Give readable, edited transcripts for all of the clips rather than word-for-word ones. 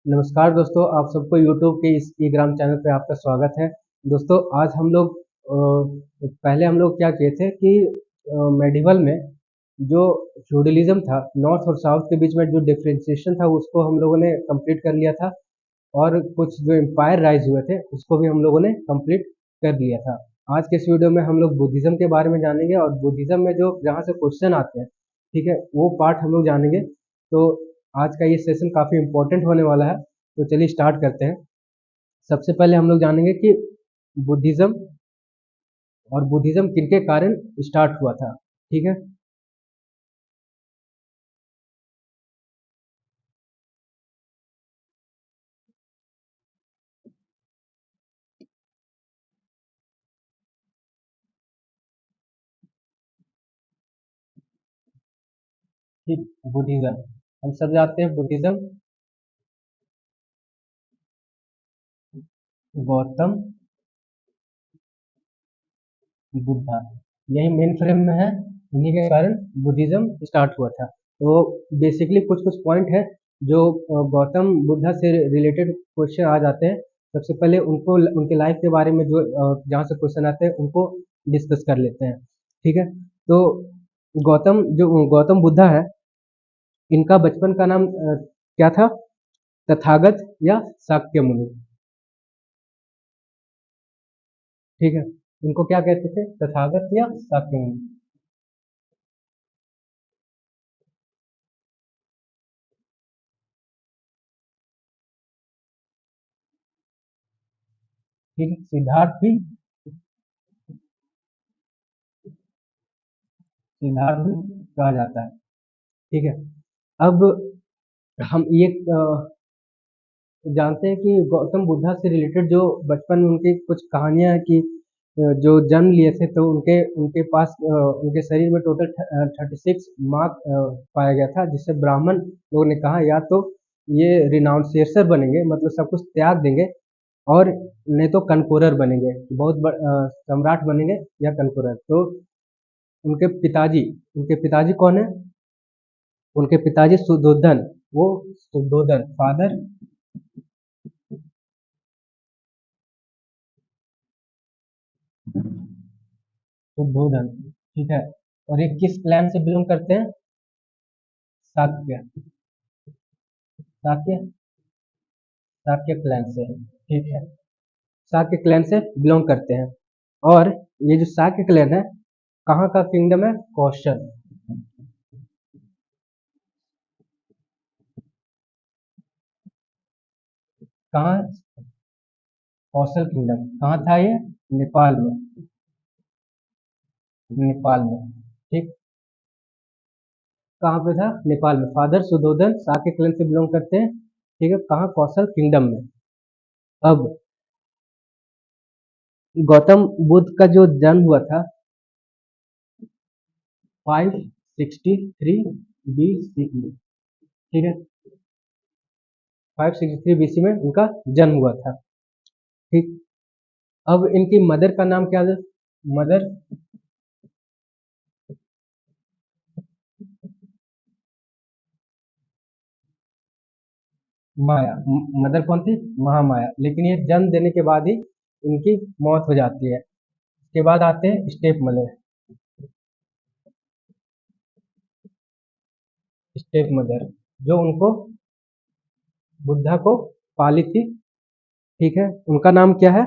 नमस्कार दोस्तों, आप सबको YouTube के इस ई-ग्राम चैनल पे आपका स्वागत है। दोस्तों आज हम लोग पहले हम लोग क्या किए थे कि मेडिवल में जो फ्यूडलिज्म था, नॉर्थ और साउथ के बीच में जो डिफरेंशिएशन था उसको हम लोगों ने कंप्लीट कर लिया था और कुछ जो एम्पायर राइज हुए थे उसको भी हम लोगों ने कंप्लीट कर लिया था। आज के इस वीडियो में हम लोग बुद्धिज्म के बारे में जानेंगे और बुद्धिज्म में जो जहाँ से क्वेश्चन आते हैं, ठीक है, वो पार्ट हम लोग जानेंगे। तो आज का ये सेशन काफ़ी इम्पोर्टेंट होने वाला है, तो चलिए स्टार्ट करते हैं। सबसे पहले हम लोग जानेंगे कि बुद्धिज्म और बुद्धिज्म किनके कारण स्टार्ट हुआ था, ठीक है। ठीक, बुद्धिज्म हम सब जानते हैं। बुद्धिज्म गौतम बुद्धा, यही मेन फ्रेम में है, इन्हीं के कारण बुद्धिज्म स्टार्ट हुआ था। तो बेसिकली कुछ कुछ पॉइंट है जो गौतम बुद्धा से रिलेटेड क्वेश्चन आ जाते हैं। सबसे पहले उनको उनके लाइफ के बारे में जो जहाँ से क्वेश्चन आते हैं उनको डिस्कस कर लेते हैं, ठीक है। तो गौतम बुद्धा है, इनका बचपन का नाम क्या था? तथागत या शाक्य मुनि, ठीक है। इनको क्या कहते थे? तथागत या शाक्य मुनि। ठीक है, सिद्धार्थ भी, सिद्धार्थ भी कहा जाता है, ठीक है। अब हम ये जानते हैं कि गौतम बुद्धा से रिलेटेड जो बचपन में उनकी कुछ कहानियां हैं कि जो जन्म लिए थे तो उनके उनके पास उनके शरीर में टोटल 36 मार्क पाया गया था, जिससे ब्राह्मण लोगों ने कहा या तो ये रिनाउंसिएटर बनेंगे, मतलब सब कुछ त्याग देंगे, और नहीं तो कनकोरर बनेंगे, बहुत सम्राट बनेंगे या कनकोरर। तो उनके पिताजी उनके पिताजी कौन है? उनके पिताजी सुद्धोधन, वो सुद्धोधन फादर सुद्धोधन, ठीक है। और ये किस क्लैन से बिलोंग करते हैं? शाक्य, शाक्य शाक्य क्लैन से, ठीक है। शाक्य क्लैन से बिलोंग करते हैं। और ये जो शाक्य क्लैन है, कहाँ का किंगडम है? कौशल, कहाँ? कौशल किंगडम कहाँ था ये? नेपाल में, नेपाल में, ठीक। कहाँ पे था? नेपाल में। फादर सुद्धोधन शाक्य क्लैन से बिलोंग करते हैं, ठीक है। कहाँ? कौशल किंगडम में। अब गौतम बुद्ध का जो जन्म हुआ था 563 BCE, ठीक है। 563 BC में उनका जन्म हुआ था, ठीक। अब इनकी मदर का नाम क्या है? मदर माया, मदर कौन थी? महामाया। लेकिन ये जन्म देने के बाद ही इनकी मौत हो जाती है। इसके बाद आते हैं स्टेप मदर, स्टेप मदर जो उनको बुद्धा को पाली थी, ठीक है। उनका नाम क्या है?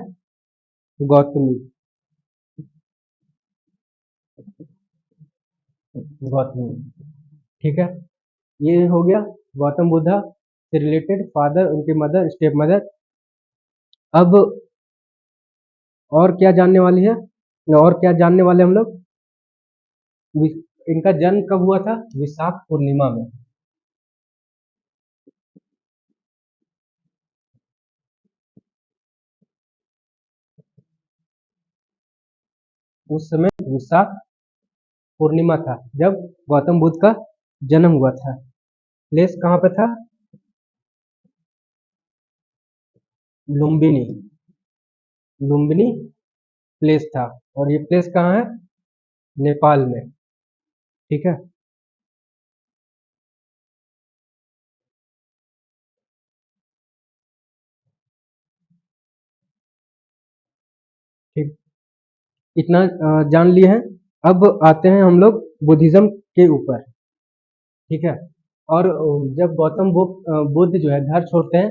गौतमी, गौतमी, ठीक है। ये हो गया गौतम बुद्धा से रिलेटेड, फादर, उनकी मदर, स्टेप मदर। अब और क्या जानने वाली है, और क्या जानने वाले हम लोग? इनका जन्म कब हुआ था? विशाख पूर्णिमा में। उस समय विशाख पूर्णिमा था जब गौतम बुद्ध का जन्म हुआ था। प्लेस कहाँ पे था? लुम्बिनी, लुम्बिनी प्लेस था। और ये प्लेस कहाँ है? नेपाल में, ठीक है। इतना जान लिए हैं। अब आते हैं हम लोग बुद्धिज्म के ऊपर। ठीक है। और जब गौतम बुद्ध जो है घर छोड़ते हैं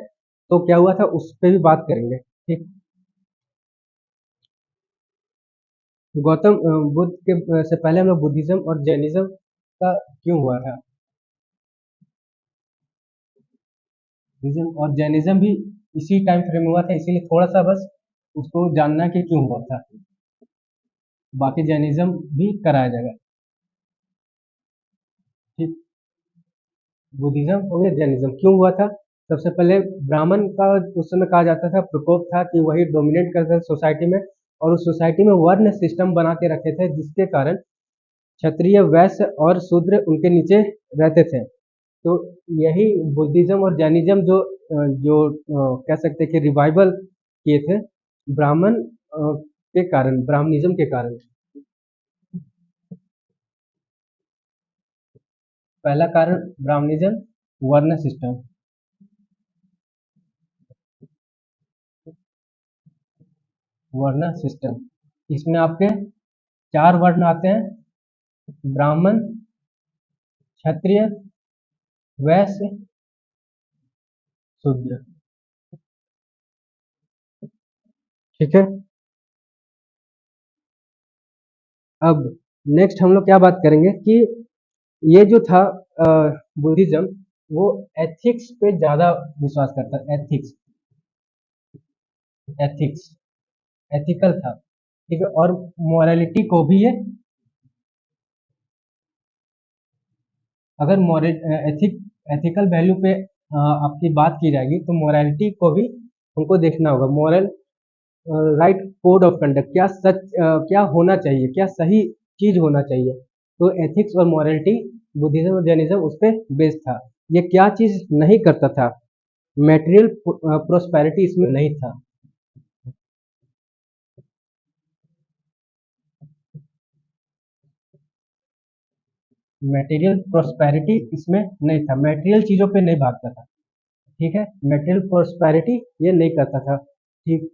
तो क्या हुआ था उस पर भी बात करेंगे। ठीक। गौतम बुद्ध के से पहले हम लोग बुद्धिज्म और जैनिज्म का क्यों हुआ था। बुद्धिज्म और जैनिज्म भी इसी टाइम फ्रेम हुआ था, इसीलिए थोड़ा सा बस उसको जानना कि क्यों हुआ था। बाकी जैनिज्म भी कराया जाएगा। ठीक। बुद्धिज्म हो गया, जैनिज्म क्यों हुआ था। सबसे पहले ब्राह्मण का उस समय कहा जाता था प्रकोप था कि वही डोमिनेट करते थे सोसाइटी में, और उस सोसाइटी में वर्ण सिस्टम बना के रखे थे जिसके कारण क्षत्रिय वैश्य और शूद्र उनके नीचे रहते थे। तो यही बुद्धिज्म और जैनिज्म कह सकते हैं कि रिवाइवल किए थे ब्राह्मण के कारण, ब्राह्मणिज्म के कारण। पहला कारण ब्राह्मणिज्म, वर्ण सिस्टम। वर्ण सिस्टम इसमें आपके चार वर्ण आते हैं: ब्राह्मण, क्षत्रिय, वैश्य, शूद्र। ठीक है। अब नेक्स्ट हम लोग क्या बात करेंगे कि ये जो था बुद्धिज्म, वो एथिक्स पे ज्यादा विश्वास करता है। एथिक्स, एथिक्स, एथिकल था। ठीक है। और मोरालिटी को भी ये, अगर मोरल एथिक एथिकल वैल्यू पे आपकी बात की जाएगी तो मोरालिटी को भी हमको देखना होगा। Moral right code of conduct, क्या सच क्या होना चाहिए, क्या सही चीज होना चाहिए। तो एथिक्स और मोरालिटी बुद्धिज्म और जैनिज्म उस पर बेस्ड था। ये क्या चीज नहीं करता था, मेटेरियल प्रोस्पेरिटी इसमें नहीं था। मेटेरियल प्रोस्पेरिटी इसमें नहीं था, मेटेरियल चीजों पे नहीं भागता था। ठीक है। मेटेरियल प्रोस्पेरिटी ये नहीं करता था। ठीक।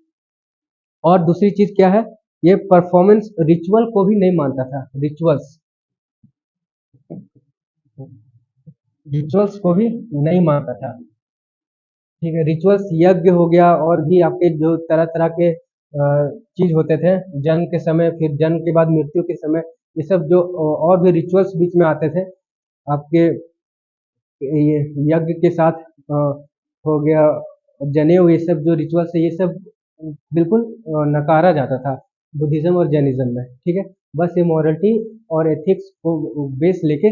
और दूसरी चीज क्या है, ये परफॉर्मेंस रिचुअल को भी नहीं मानता था। रिचुअल्स, रिचुअल्स को भी नहीं मानता था। ठीक है। रिचुअल्स यज्ञ हो गया, और भी आपके जो तरह तरह के चीज होते थे जन्म के समय, फिर जन्म के बाद मृत्यु के समय, ये सब जो और भी रिचुअल्स बीच में आते थे आपके, ये यज्ञ के साथ हो गया, जनेऊ, ये सब जो रिचुअल्स है ये सब बिल्कुल नकारा जाता था बुद्धिज्म और जैनिज्म में। ठीक है। बस ये मॉरलिटी और एथिक्स को बेस लेके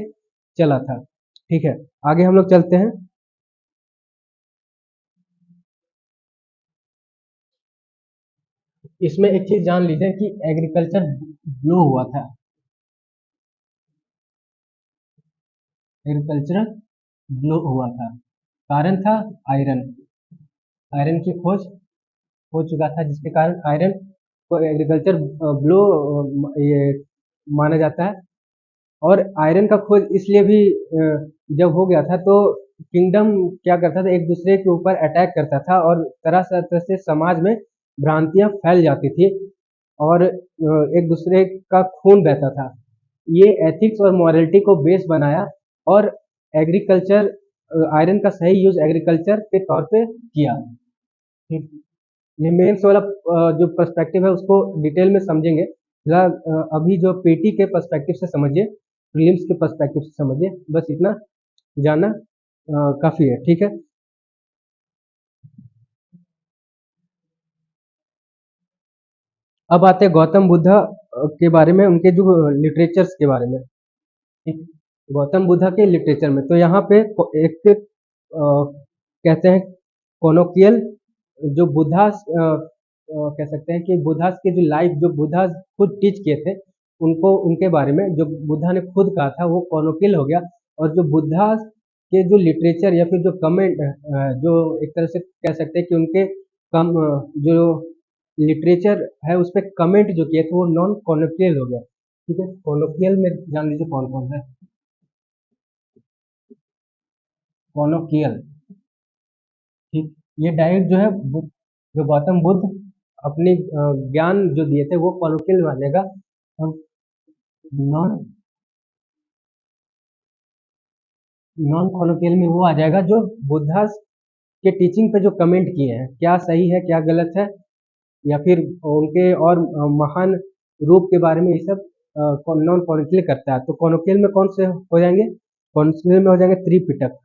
चला था। ठीक है। आगे हम लोग चलते हैं। इसमें एक चीज जान लीजिए कि एग्रीकल्चर ग्लो हुआ था। एग्रीकल्चरल ग्लो हुआ था, कारण था आयरन। आयरन की खोज हो चुका था जिसके कारण आयरन को एग्रीकल्चर ग्लो ये माना जाता है। और आयरन का खोज इसलिए भी जब हो गया था तो किंगडम क्या करता था, एक दूसरे के ऊपर अटैक करता था, और तरह तरह से समाज में भ्रांतियां फैल जाती थी, और एक दूसरे का खून बहता था। ये एथिक्स और मॉरलिटी को बेस बनाया, और एग्रीकल्चर, आयरन का सही यूज एग्रीकल्चर के तौर पे किया। ठीक। ये मेंस वाला जो पर्सपेक्टिव है उसको डिटेल में समझेंगे। फिलहाल अभी जो पीटी के पर्सपेक्टिव से समझिए, प्रीलिम्स के पर्सपेक्टिव से समझिए, बस इतना जानना काफी है। ठीक है। अब आते हैं गौतम बुद्ध के बारे में, उनके जो लिटरेचर्स के बारे में। ठीक। गौतम बुद्ध के लिटरेचर में तो यहाँ पे एक कहते हैं कोलोकियल, जो बुद्धास कह सकते हैं कि बुद्धास के जो लाइफ, जो बुद्धा खुद टीच किए थे, उनको, उनके बारे में जो बुद्धा ने खुद कहा था वो कोलोकियल हो गया। और जो बुद्धा के जो लिटरेचर या फिर जो कमेंट, जो एक तरह से कह सकते हैं कि उनके कम जो लिटरेचर है उस पर कमेंट जो किए थे वो नॉन कोलोकियल हो गया। ठीक है। कोलोकियल में जान लीजिए कौन कौन है। कोलोकियल। ठीक। ये डायरेक्ट जो है जो गौतम बुद्ध अपनी ज्ञान जो दिए थे वो कॉलोकियल मानेगा। अब नॉन नॉन कॉलोकियल में वो आ जाएगा जो बुद्धा के टीचिंग पे जो कमेंट किए हैं, क्या सही है क्या गलत है, या फिर उनके और महान रूप के बारे में, ये सब नॉन कॉलोकियल करता है। तो कॉलोकियल में कौन से हो जाएंगे? कॉलोकियल में हो जाएंगे त्रिपिटक।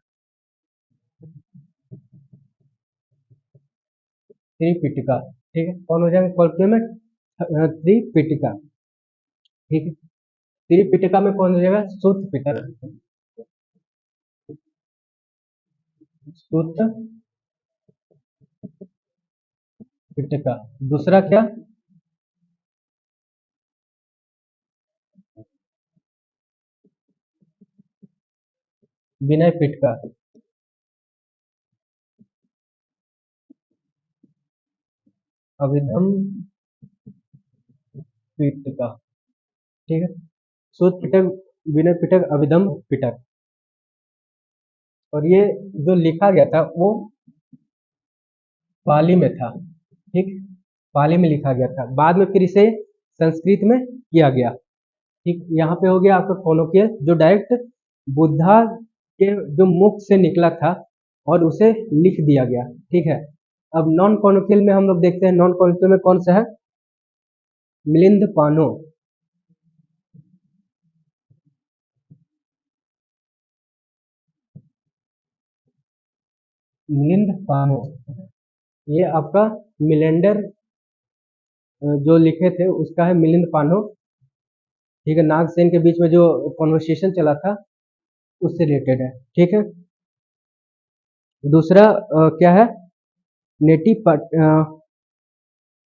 त्रिपिटिका, ठीक है, कौन हो जाएंगे कॉलोकियल में? त्रिपिटिका, ठीक है। त्रिपिटिका में कौन हो जाएगा? सूत पिटक। सूत पिटका। दूसरा क्या? विनय पिटका। अभिधम पिटका, ठीक है। सूत पिटक, विनय पिटक, अभिधम पिटक। और ये जो लिखा गया था वो पाली में था, ठीक। पाली में लिखा गया था, बाद में फिर इसे संस्कृत में किया गया, ठीक। यहाँ पे हो गया आपका कोलोकियल जो डायरेक्ट बुद्धा के जो मुख से निकला था और उसे लिख दिया गया, ठीक है। अब नॉन कोलोकियल में हम लोग देखते हैं, नॉन कोलोकियल में कौन सा है? मिलिंद पानो। मिलिंद पानो, ये आपका मिलेंडर जो लिखे थे उसका है मिलिंद पानो, ठीक है। नागसेन के बीच में जो कॉन्वर्सेशन चला था उससे रिलेटेड है, ठीक है। दूसरा क्या है? नेटी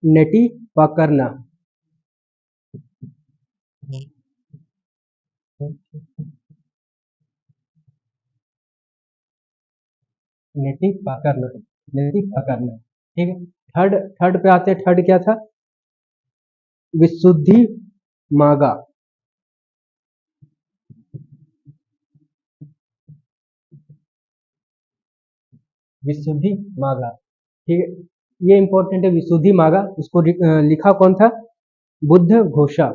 नेटी पकड़ना। नेटी पकड़ना, नेटी पकड़ना, ठीक है। थर्ड, थर्ड पे आते हैं। थर्ड क्या था? विशुद्धि मागा। विशुद्धि मागा, ठीक है। ये इंपॉर्टेंट है, विशुद्धि मागा। इसको लिखा कौन था? बुद्ध घोषा।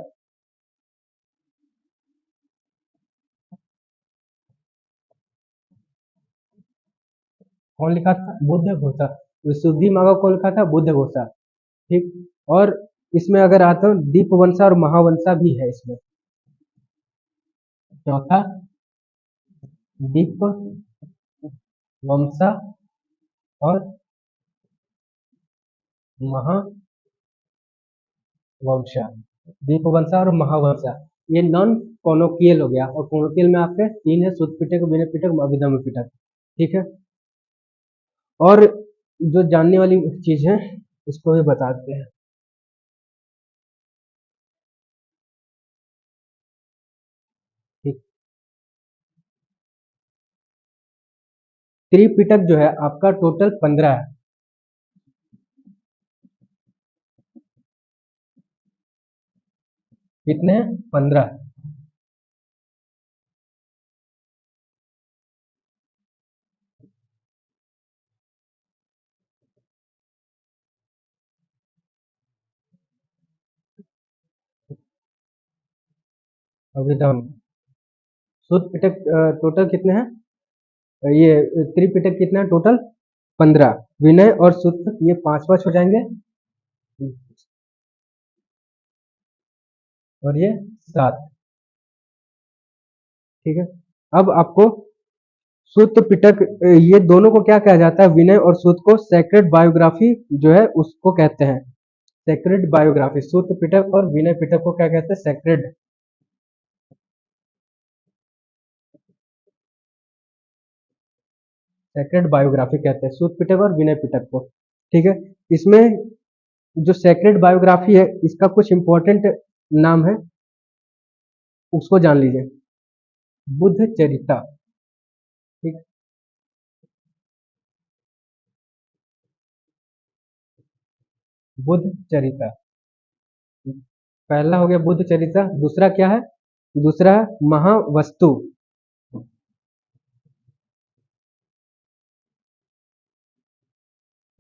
कौन लिखा था? बुद्ध घोषा। विशुद्धि मागा कौन लिखा था? बुद्ध घोषा, ठीक। और इसमें अगर आता हूँ, दीपवंशा और महावंशा भी है इसमें। चौथा, दीप वंशा और महावंशा। दीपवंशा और महावंशा, ये नॉन कॉलोकियल हो गया। और कॉलोकियल में आपके तीन है, सुत पिटक, विनय पिटक, अभिधम पिटक, ठीक है। और जो जानने वाली चीज है उसको भी बताते हैं, ठीक। त्रिपिटक जो है आपका टोटल 15 है। कितने हैं? 15। अभिधम, सुत पिटक टोटल कितने हैं? ये त्रिपिटक कितना है टोटल? 15। विनय और सुत ये पांच पांच हो जाएंगे, और ये 7, ठीक है। अब आपको सुत पिटक, ये दोनों को क्या कहा जाता है? विनय और सुत को सेक्रेड बायोग्राफी जो है उसको कहते हैं। सेक्रेड बायोग्राफी, सुत पिटक और विनय पिटक को क्या कहते हैं? सेक्रेड, सेक्रेड बायोग्राफी कहते हैं सुत पिटक और विनय पिटक को, ठीक है। इसमें जो सेक्रेड बायोग्राफी है इसका कुछ इंपॉर्टेंट नाम है, उसको जान लीजिए। बुद्ध चरिता, ठीक। बुद्ध चरिता, पहला हो गया बुद्ध चरिता। दूसरा क्या है? दूसरा है महावस्तु।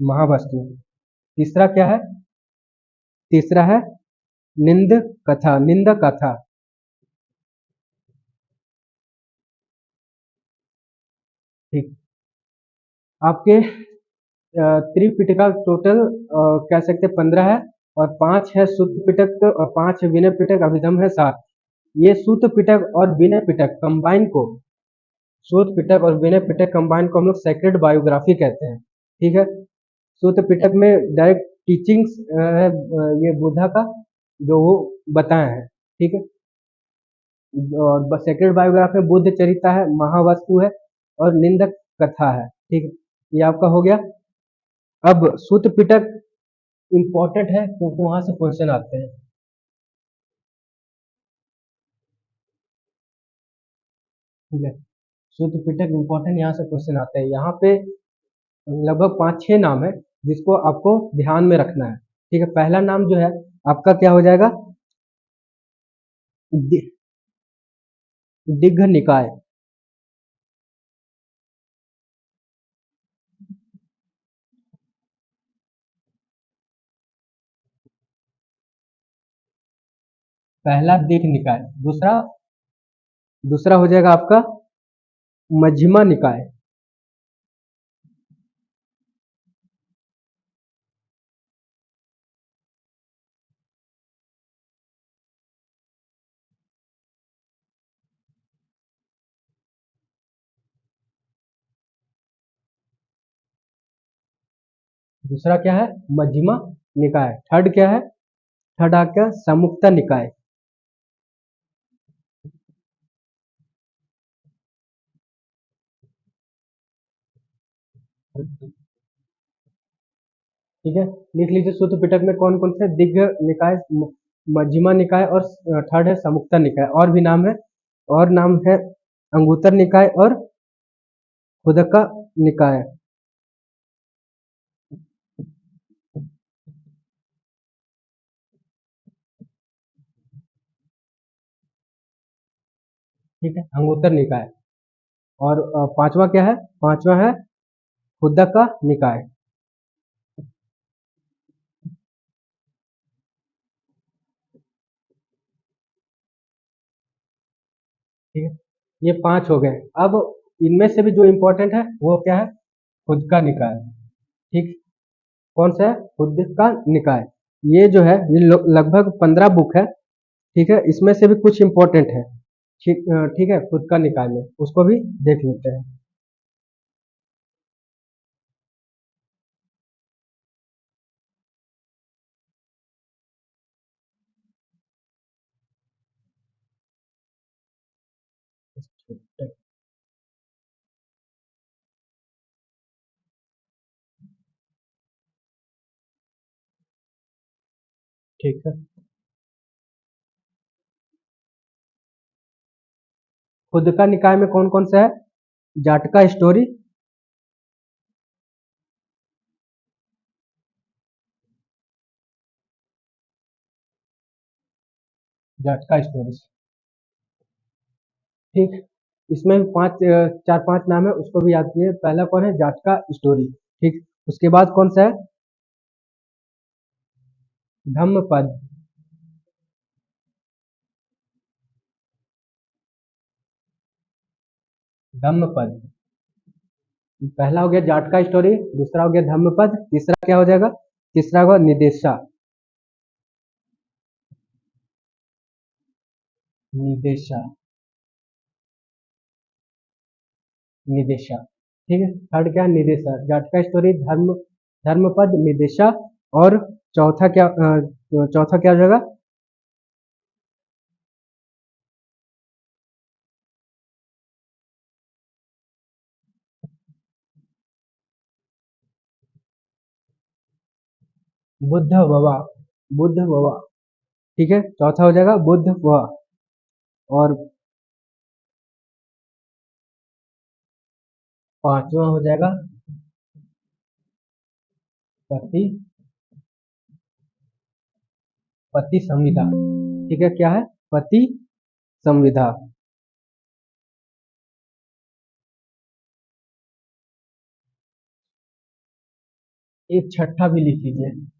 महावस्तु। तीसरा क्या है? तीसरा है निंद कथा, निंद कथा। ठीक। आपके त्रिपिटका टोटल कह सकते 15 है, और 5 है शुद्ध पिटक और 5 है विनय पिटक, अभिधम है 7। ये शुद्ध पिटक और विनय पिटक कंबाइन को, शुद्ध पिटक और विनय पिटक कंबाइन को हम लोग सेक्रेड बायोग्राफी कहते हैं। ठीक है। शुद्ध पिटक में डायरेक्ट टीचिंग्स है, ये बुद्धा का जो वो बताए हैं। ठीक है। और सेक्रेड बायोग्राफी में बुद्ध चरिता है, महावस्तु है और निंदक कथा है। ठीक है। ये आपका हो गया। अब सूत्र पिटक इम्पोर्टेंट है क्योंकि वहां से क्वेश्चन आते हैं। ठीक है। सूत्र पिटक इम्पोर्टेंट, यहाँ से क्वेश्चन आते हैं। यहाँ पे लगभग 5-6 नाम है जिसको आपको ध्यान में रखना है। ठीक है। पहला नाम जो है आपका क्या हो जाएगा, दि- दिग्घ निकाय। पहला दिग्घ निकाय। दूसरा, दूसरा हो जाएगा आपका मध्यमा निकाय। दूसरा क्या है, मध्यमा निकाय। थर्ड क्या है, थर्ड आपका समुक्ता निकाय। ठीक है। लिख लीजिए सूत्र पिटक में कौन कौन से, दिग्घ निकाय, मध्यमा निकाय और थर्ड है समुक्ता निकाय। और भी नाम है, और नाम है अंगुत्तर निकाय और खुदका निकाय। ठीक है, अंगुत्तर निकाय। और पांचवा क्या है, पांचवा है खुदका निकाय। ठीक है। ये 5 हो गए। अब इनमें से भी जो इंपॉर्टेंट है वो क्या है, खुद का निकाय। ठीक। कौन सा है, खुद का निकाय। ये जो है ये लगभग 15 बुक है। ठीक है। इसमें से भी कुछ इंपॉर्टेंट है। ठीक, ठीक है, खुद का निकाय में उसको भी देख लेते हैं। ठीक है। खुद का निकाय में कौन कौन सा है, जाटका स्टोरी, जाटका स्टोरी। ठीक। इसमें भी पांच, 4-5 नाम है, उसको भी याद कीजिए। पहला कौन है, जाटका स्टोरी। ठीक। उसके बाद कौन सा है, धम्मपद। धम्मपद। पहला हो गया जाटका स्टोरी, दूसरा हो गया धम्मपद, तीसरा क्या हो जाएगा, तीसरा होगा निदेशा। निदेशा, निदेशा। ठीक है। थर्ड क्या है, निदेशा। जाटका स्टोरी, धर्मपद, निदेशा। और चौथा क्या, चौथा क्या हो जाएगा, बुद्ध ववा। बुद्ध ववा। ठीक है, चौथा हो जाएगा बुद्ध ववा। और पांचवा हो जाएगा पति, पति संविदा। ठीक है, क्या है, पति संविदा। एक छठा भी लिख लीजिए।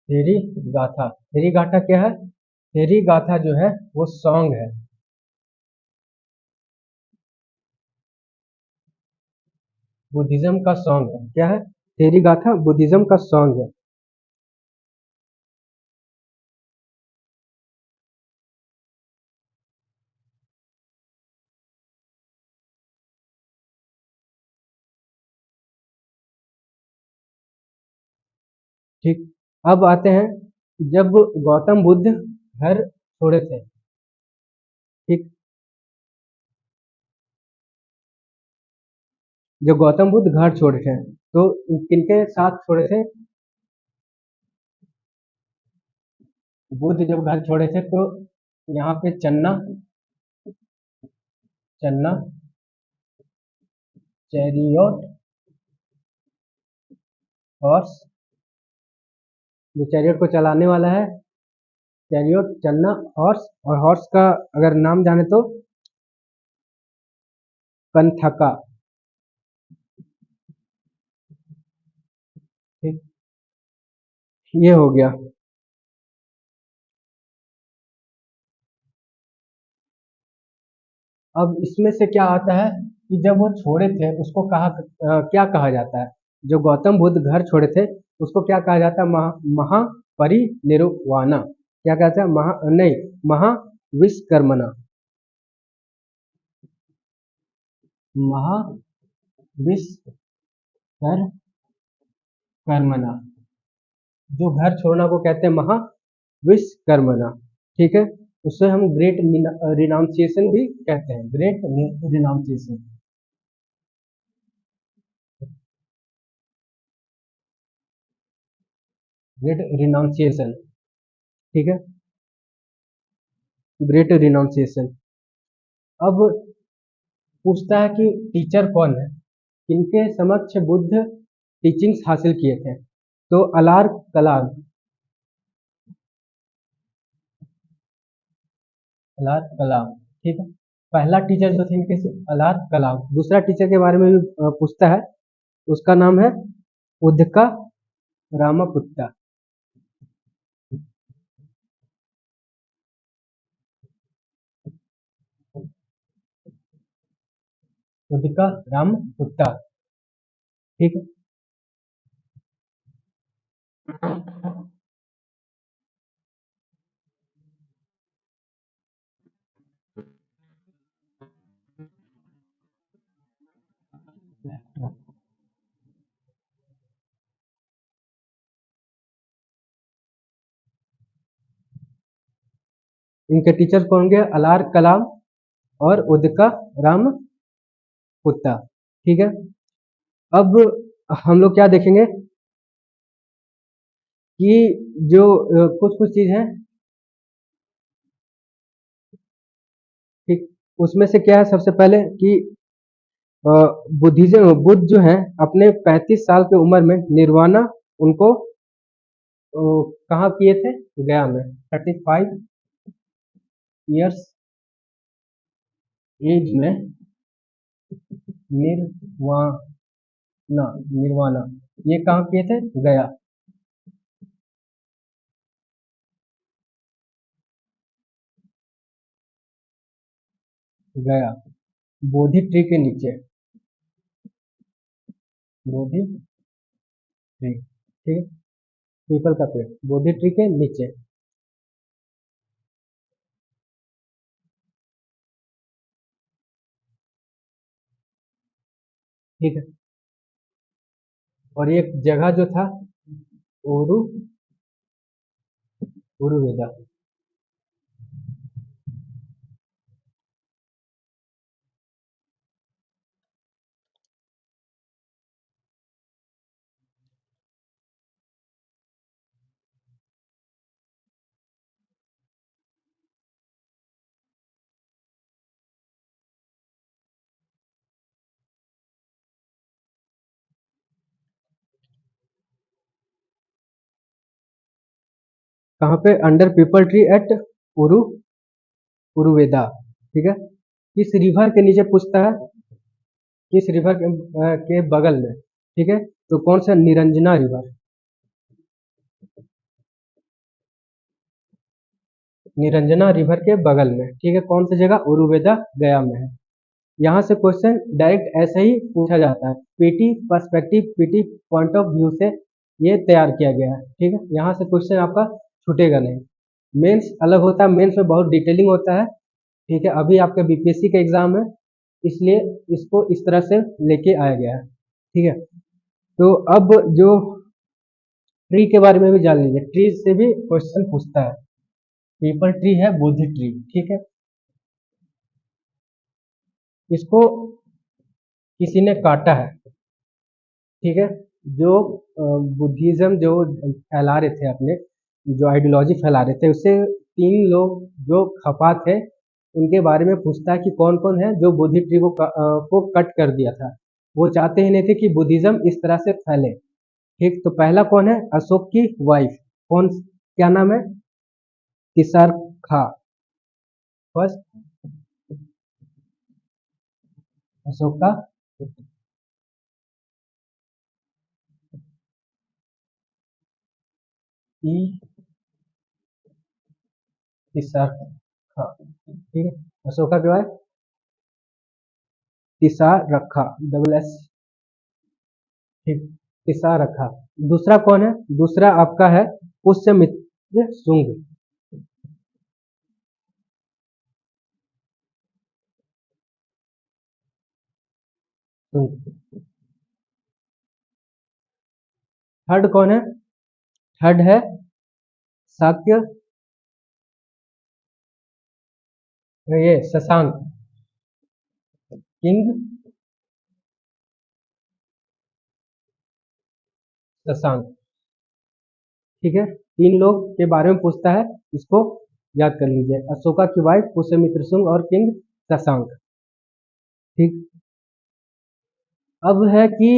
थेरी गाथा, थेरी गाथा क्या है? थेरी गाथा जो है वो सॉन्ग है। बुद्धिज्म का सॉन्ग है। क्या है? थेरी गाथा बुद्धिज्म का सॉन्ग है। ठीक। अब आते हैं, जब गौतम बुद्ध घर छोड़े थे, ठीक, जब गौतम बुद्ध घर छोड़े थे तो किनके साथ छोड़े थे? बुद्ध जब घर छोड़े थे तो यहाँ पे चन्ना, चन्ना, चैरियोट, हॉर्स, जो चैरियोट को चलाने वाला है, चैरियोट, चन्ना, हॉर्स, और हॉर्स का अगर नाम जाने तो कंथका। ठीक, ये हो गया। अब इसमें से क्या आता है कि जब वो छोड़े थे उसको क्या कहा जाता है? जो गौतम बुद्ध घर छोड़े थे उसको क्या कहा जाता है? महापरिनिर्वाणा। क्या कहते हैं? नहीं, महाविश्वकर्मणा। महाविश्वकर्मणा। जो घर छोड़ना को कहते हैं महाविश्वकर्मणा। ठीक है। उससे हम ग्रेट रिनाउंसिएशन भी कहते हैं, ग्रेट रिनाउंसिएशन। Great renunciation. ठीक है, ग्रेट रिनाउंसिएशन। अब पूछता है कि टीचर कौन है, किनके समक्ष बुद्ध टीचिंग्स हासिल किए थे? तो अलार कलाम, अलार कलाम। ठीक है, पहला टीचर जो थे इनके अलार कलाम। दूसरा टीचर के बारे में भी पूछता है, उसका नाम है उदका रामापुत्ता। उदका रामपुत्ता। ठीक है। इनके टीचर कौन होंगे? अलार कलाम और उदका राम पुत्ता। ठीक है। अब हम लोग क्या देखेंगे कि जो कुछ कुछ चीज है, ठीक, उसमें से क्या है सबसे पहले कि बुद्धिज्म, बुद्ध जो है अपने 35 साल की उम्र में निर्वाणा उनको कहाँ किए थे? गया में। 35 ईयर्स एज में निर्वाणा, निर्वाणा ये कहाँ किए थे? गया। गया, बोधि ट्री के नीचे, बोधि ट्री। ठीक है, पीपल का पेड़ बोधि ट्री के नीचे। ठीक है। और एक जगह जो था, ओरू, उरुवेदा। कहाँ पे? Under people tree eight उरु, उरुवेदा। ठीक है। किस रिवर के नीचे पूछता है? किस रिवर के बगल में? ठीक है, तो कौन सा? निरंजना रिवर। निरंजना रिवर के बगल में, ठीक है। कौन सी जगह? उरुवेदा गया में है। यहाँ से क्वेश्चन डायरेक्ट ऐसे ही पूछा जाता है, PT perspective, PT point of view से ये तैयार किया गया है, ठीक है। यहाँ से क्वेश्चन आपका छूटेगा नहीं। मेंस अलग होता है, मेंस में बहुत डिटेलिंग होता है, ठीक है। अभी आपका बीपीएससी का एग्जाम है, इसलिए इसको इस तरह से लेके आया गया है, ठीक है। तो अब जो ट्री के बारे में भी जान लीजिए, ट्री से भी क्वेश्चन पूछता है। पीपल ट्री है, बोधि ट्री, ठीक है। इसको किसी ने काटा है, ठीक है। जो बुद्धिज्म जो फैला रहे थे, अपने जो आइडियोलॉजी फैला रहे थे, उससे 3 लोग जो खफा थे, उनके बारे में पूछता है कि कौन कौन है जो बोधि ट्री को कट कर दिया था। वो चाहते ही नहीं थे कि बुद्धिज्म इस तरह से फैले, ठीक। तो पहला कौन है? अशोक की वाइफ, कौन, क्या नाम है? तिसार खा। फर्स्ट अशोक का तिसार खा, ठीक है। अशोका के बाद तिसार रखा, डबल एस, ठीक। तिसार रखा। दूसरा कौन है? दूसरा आपका है पुष्यमित्र शुंग। थर्ड कौन है? थर्ड है शाक्य, ये शशांक, किंग शशांक, ठीक है। 3 लोग के बारे में पूछता है, इसको याद कर लीजिए। अशोका की वाइफ, पुष्यमित्र शुंग और किंग शशांक, ठीक। अब है कि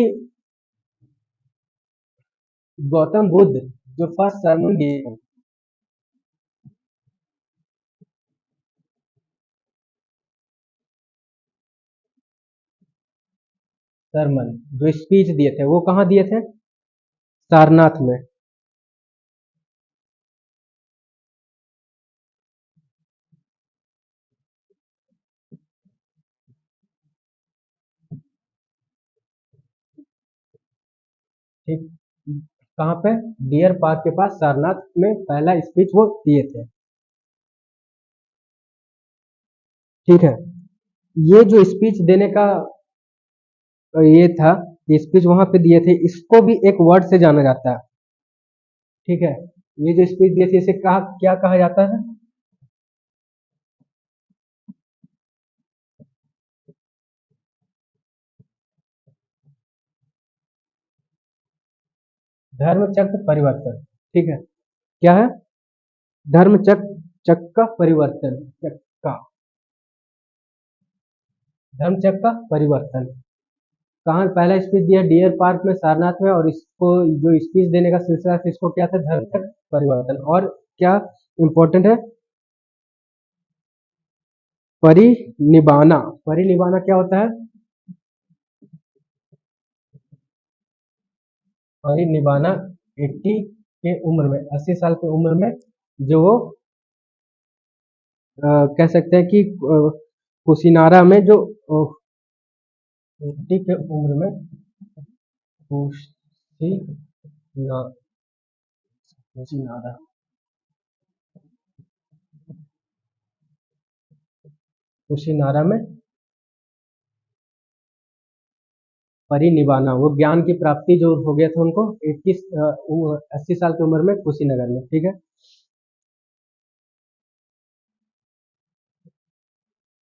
गौतम बुद्ध जो फर्स्ट सरमन दिए, सरमन जो स्पीच दिए थे, वो कहाँ दिए थे? सारनाथ में, ठीक। कहाँ पे? डियर पार्क के पास, सारनाथ में पहला स्पीच वो दिए थे, ठीक है। ये जो स्पीच देने का ये था, ये स्पीच वहां पे दिए थे, इसको भी एक वर्ड से जाना जाता है, ठीक है। ये जो स्पीच दिए थे, इसे कहा, क्या कहा जाता है? धर्म चक्र परिवर्तन, ठीक है। क्या है? धर्म चक्र का परिवर्तन, चक्का, धर्म चक्र का परिवर्तन। कहाँ पहला स्पीच दिया? डियर पार्क में, सारनाथ में। और इसको जो स्पीच देने का सिलसिला था, इसको क्या था? धर्म चक्र परिवर्तन। और क्या इंपॉर्टेंट है? परिनिबाना, परिनिबाना क्या होता है? परिनिबाना 80 के उम्र में, 80 साल की उम्र में, जो वो कह सकते हैं कि कुशीनारा में जो 80 के उम्र में कुशीना कुशीनारा कुशीनारा में परिनिबाना, वो ज्ञान की प्राप्ति जो हो गया था उनको 80 साल की उम्र में, कुशीनगर में, ठीक है।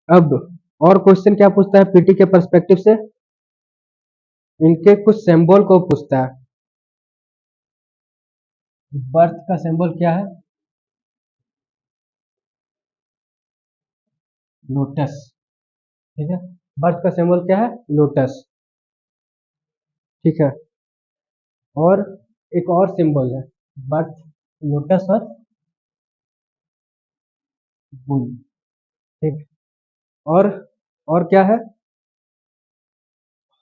अब और क्वेश्चन क्या पूछता है पीटी के पर्सपेक्टिव से? इनके कुछ सिंबल को पूछता है। बर्थ का सिंबल क्या है? लोटस, ठीक है। बर्थ का सिंबल क्या है? लोटस, ठीक है। और एक और सिंबल है, बर्थ, लोटस और बुल, ठीक। और और क्या है?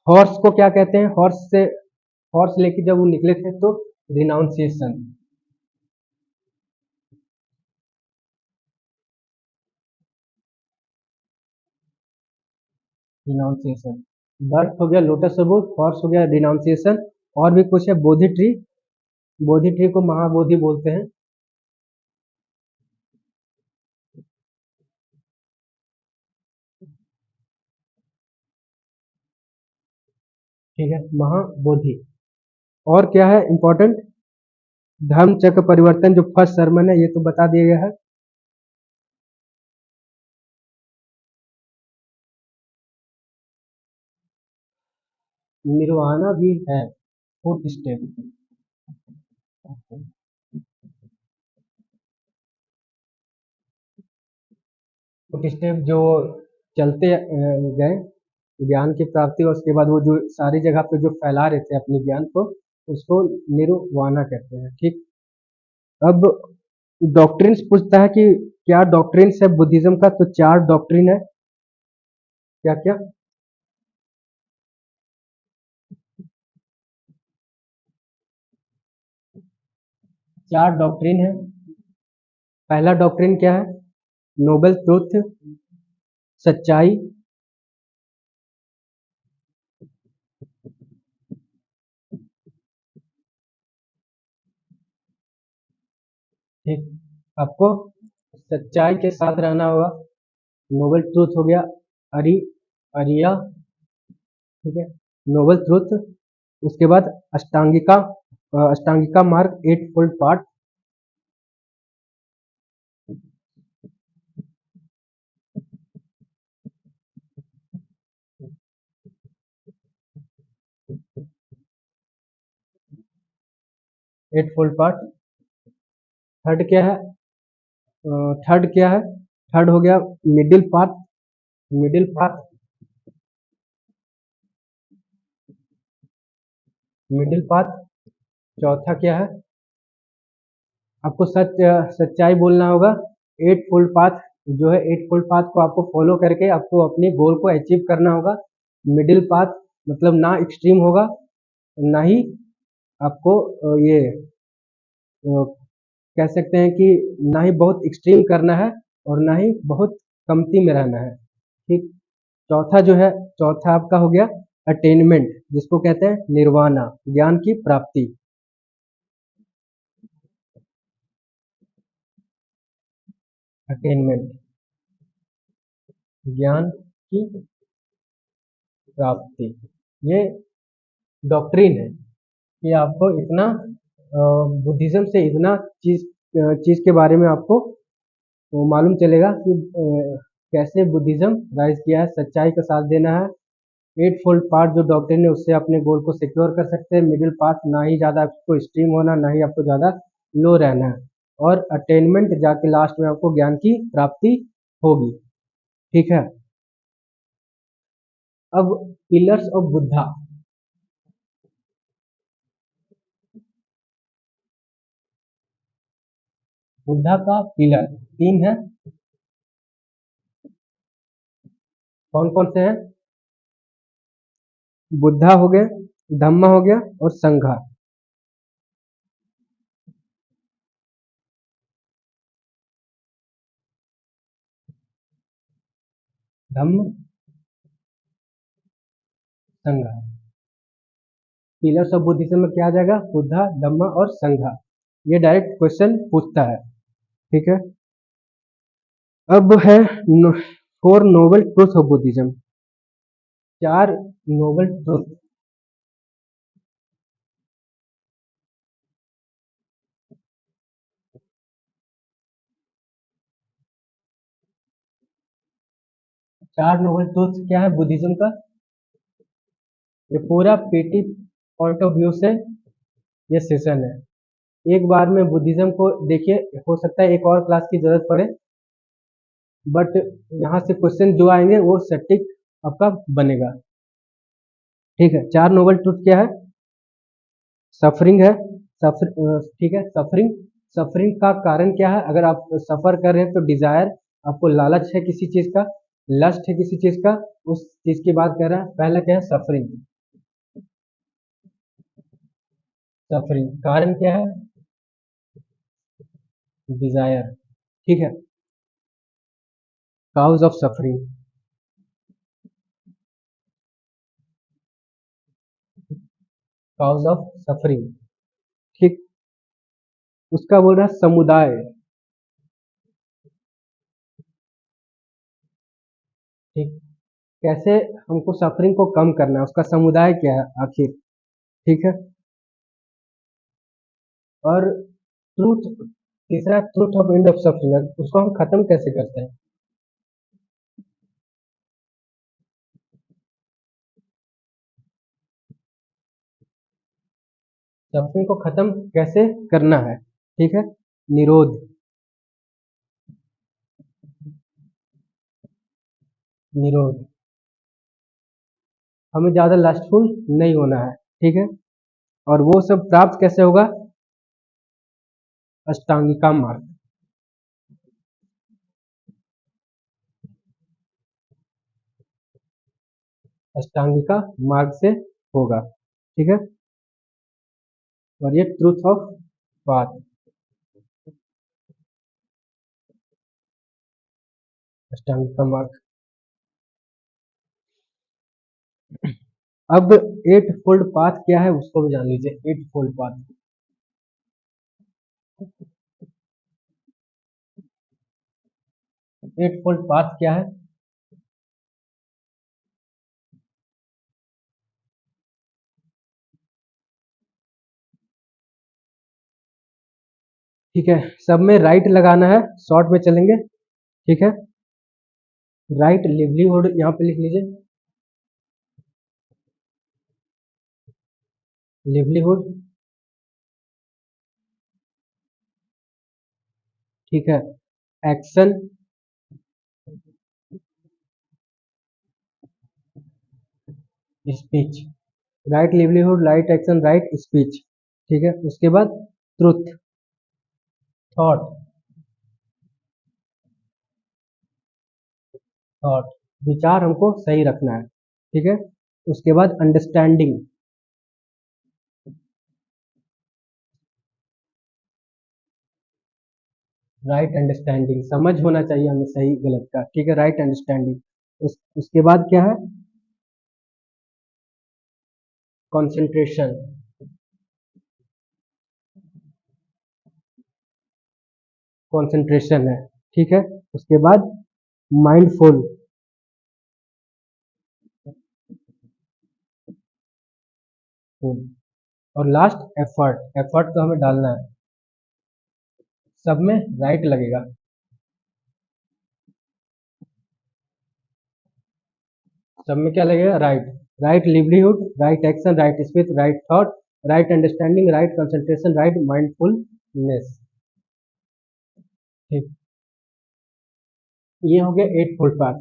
हॉर्स को क्या कहते हैं? हॉर्स से, हॉर्स लेके जब वो निकले थे, तो रिनाउंसिएशन, रिनाउंसिएशन। बर्थ हो गया लोटस सबूत, फॉर्स हो गया रिनाउंसिएशन, और भी कुछ है बोधि ट्री। बोधि ट्री को महाबोधि बोलते हैं। ठीक है, महाबोधि। और क्या है इंपॉर्टेंट? धर्म चक्र परिवर्तन जो फर्स्ट सरमन है, ये तो बता दिया गया है। निर्वाणा भी है, फोर्थ स्टेप। फोर्थ स्टेप जो चलते गए ज्ञान की प्राप्ति, और उसके बाद वो जो सारी जगह पे जो फैला रहे थे अपने ज्ञान को, उसको निर्वाणा कहते हैं। ठीक। अब डॉक्ट्रिन्स पूछता है कि क्या डॉक्ट्रिन्स है बुद्धिज्म का, तो चार डॉक्ट्रिन है। क्या क्या? चार डॉक्ट्रिन है। पहला डॉक्ट्रिन क्या है? नोबल ट्रुथ, सच्चाई। ठीक। आपको सच्चाई के साथ रहना होगा। नोबल ट्रूथ हो गया। अरि अरिया। ठीक है, नोबल ट्रूथ। उसके बाद अष्टांगिका, अष्टांगिका मार्ग, eightfold part. Eightfold part. Third क्या है? थर्ड क्या है? थर्ड हो गया middle path. Middle path. Middle path. चौथा क्या है? आपको सच्चाई बोलना होगा। एट फोल्ड पाथ जो है, एट फोल्ड पाथ को आपको फॉलो करके आपको अपने गोल को अचीव करना होगा। मिडिल पाथ मतलब ना एक्सट्रीम होगा, ना ही आपको ये कह सकते हैं कि ना ही बहुत एक्सट्रीम करना है, और ना ही बहुत कमती में रहना है। ठीक। चौथा जो है, चौथा आपका हो गया अटेनमेंट, जिसको कहते हैं निर्वाणा, ज्ञान की प्राप्ति। अटेनमेंट, ज्ञान की प्राप्ति। ये डॉक्ट्रिन है कि आपको इतना बुद्धिज्म से इतना चीज के बारे में आपको मालूम चलेगा कि कैसे बुद्धिज्म राइज किया है। सच्चाई का साथ देना है। एट फोल्ड पार्ट जो डॉक्ट्रिन है, उससे अपने गोल को सिक्योर कर सकते हैं। मिडिल पार्ट, ना ही ज़्यादा आपको एक्सट्रीम होना, ना ही आपको ज़्यादा लो रहना है। और अटेनमेंट, जाके लास्ट में आपको ज्ञान की प्राप्ति होगी। ठीक है। अब पिलर्स ऑफ बुद्धा। बुद्धा का पिलर तीन है। कौन कौन से हैं? बुद्धा हो गए, धम्मा हो गया, और संघा। धम्म, संघा। पिलर्स ऑफ बुद्धिज्म में क्या आ जाएगा? बुद्धा, धम्मा और संघा। ये डायरेक्ट क्वेश्चन पूछता है। ठीक है। अब है four noble truth of Buddhism. चार नोबल ट्रूथ। चार नोबल ट्रूथ क्या है बुद्धिज्म का? ये पूरा पीटी पॉइंट ऑफ व्यू से ये सेशन है। एक बार में बुद्धिज्म को देखिए, हो सकता है एक और क्लास की जरूरत पड़े, बट यहाँ से क्वेश्चन जो आएंगे वो सटीक आपका बनेगा। ठीक है। चार नोबल ट्रूथ क्या है? सफरिंग है। ठीक है, सफरिंग। सफरिंग का कारण क्या है? अगर आप सफर कर रहे हैं तो डिजायर, आपको लालच है किसी चीज का, लस्ट है किसी चीज का, उस चीज की बात कर रहा है। पहला क्या है? सफरिंग। सफरिंग कारण क्या है? डिजायर। ठीक है। Cause of suffering. Cause of suffering. ठीक, उसका बोल रहा है समुदाय। ठीक, कैसे हमको सफरिंग को कम करना है, उसका समुदाय क्या है आखिर। ठीक है, और ट्रूथ, तीसरा truth of end of suffering, उसको हम खत्म कैसे करते हैं। सफरिंग को खत्म कैसे करना है। ठीक है, निरोध, निरोध, हमें ज्यादा लस्टफुल नहीं होना है। ठीक है, और वो सब प्राप्त कैसे होगा, अष्टांगिका मार्ग, अष्टांगिका मार्ग से होगा। ठीक है, और ये ट्रूथ ऑफ बात, अष्टांगिका मार्ग। अब एट फोल्ड पाथ क्या है उसको भी जान लीजिए। Eightfold path, eightfold path क्या है। ठीक है, सब में राइट लगाना है, शॉर्ट में चलेंगे। ठीक है, राइट लिवलीहुड यहाँ पे लिख लीजिए, लिवलीहुड। ठीक है, action, speech, right livelihood, right action, right speech. ठीक है, उसके बाद ट्रुथ, थॉट, थॉट, विचार हमको सही रखना है। ठीक है, उसके बाद अंडरस्टैंडिंग, राइट अंडरस्टैंडिंग, समझ होना चाहिए हमें सही गलत का। ठीक है, राइट अंडरस्टैंडिंग। उसके बाद क्या है, कंसंट्रेशन, कंसंट्रेशन है। ठीक है, उसके बाद माइंडफुल, और लास्ट एफर्ट, एफर्ट तो हमें डालना है। सब में राइट लगेगा, सब में क्या लगेगा, right, right livelihood, right action, right speech, right thought, right understanding, right concentration, right mindfulness. ठीक, ये हो गया एट फोल्ड पाथ।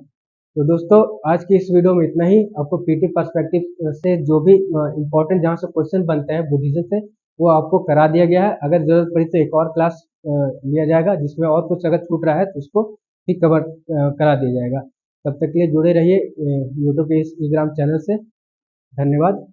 तो दोस्तों, आज की इस वीडियो में इतना ही। आपको पीटी पर्सपेक्टिव से जो भी इंपॉर्टेंट जहाँ से क्वेश्चन बनते हैं बुद्धिज्म से, वो आपको करा दिया गया है। अगर जरूरत पड़ी तो एक और क्लास लिया जाएगा जिसमें और कुछ अगर छूट रहा है तो उसको भी कवर करा दिया जाएगा। तब तक के लिए जुड़े रहिए यूट्यूब के इस इंस्टाग्राम चैनल से। धन्यवाद।